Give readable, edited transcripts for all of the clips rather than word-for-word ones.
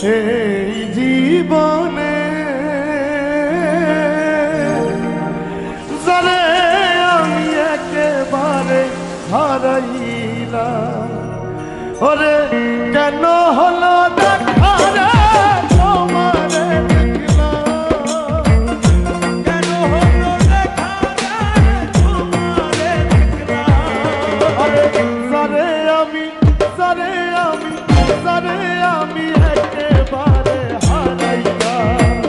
এই জীবনে যারে আমি একেবারে হারাইলাম, ওরে কেন হলো দেখা রে তোমারে দেখলাম, কেন হলো দেখা রে তোমারে দেখলাম, ওরে যারে আমি একেবারে হারাইলাম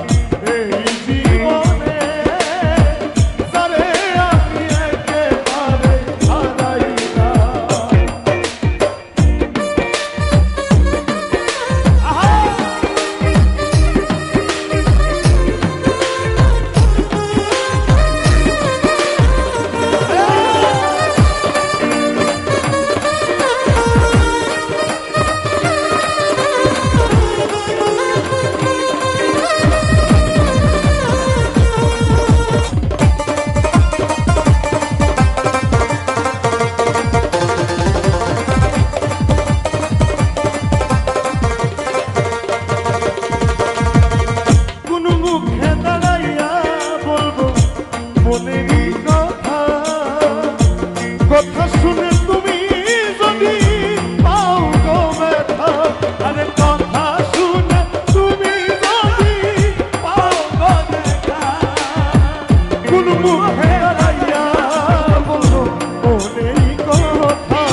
এই জীবনে, যারে আমি একেবারে হারাইলাম। কথা শুনে তুমি যদি পাও গো ব্যথা, আরে কথা শুনে তুমি যদি পাও গো ব্যথা, কোন মুখে দাঁড়াইয়া বলবো মনেরই কথা,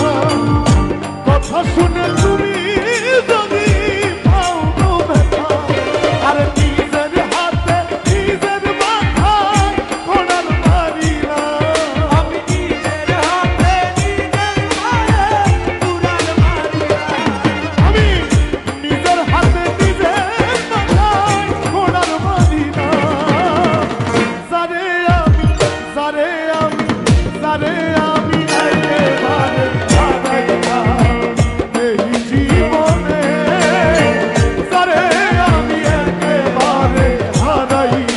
কথা শুনে তুমি যদি পাও গো ব্যথা, আরে নিজের হাতে নিজের মাথায় ঘোড়ার মারি না, আমি নিজের হাতে নিজের পায়ে ঘোড়ার মারি না, আমি নিজের হাতে নিজের মাথায় ঘোড়ার মারি না, যারে আমি একেবারে হারাইলাম এই জীবনে, যারে আমি একেবারে হারাইলাম।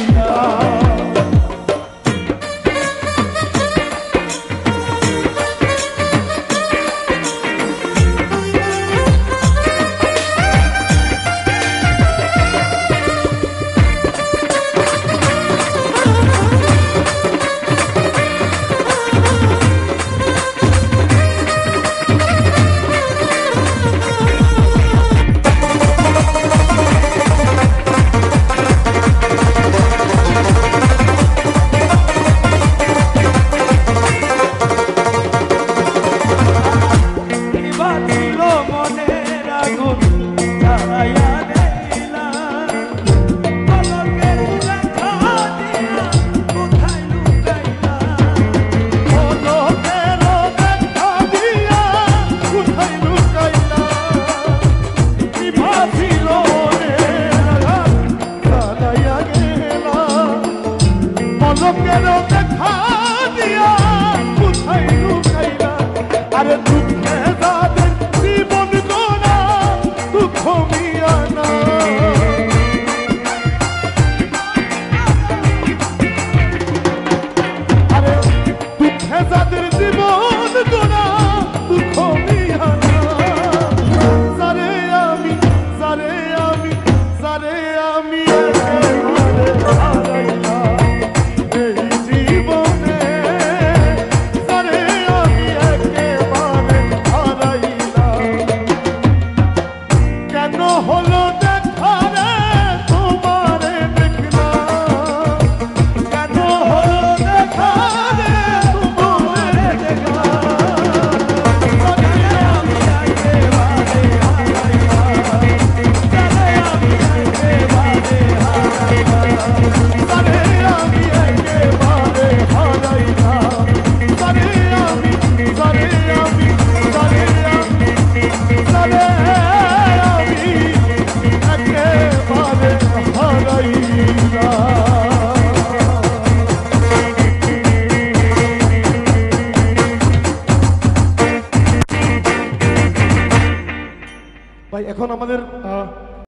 পলকেরও দেখা দিয়া কোথায় লুকাইলা, আরে দুঃখে যাদের জীবন গড়া দুঃখ মিয়া না, আরে দুঃখে যাদের জীবন গড়া দুঃখ মিয়া না, যারে আমি একেবারে হারাইলাম এই জীবনে, যারে আমি একেবারে হারাইলাম, কেন হলো দেখা রে তোমারে দেখলাম, কেন হলো দেখা রে তোমারে দেখলাম, যারে আমি একেবারে হারাইলাম, যারে আমি একেবারে ভাই এখন আমাদের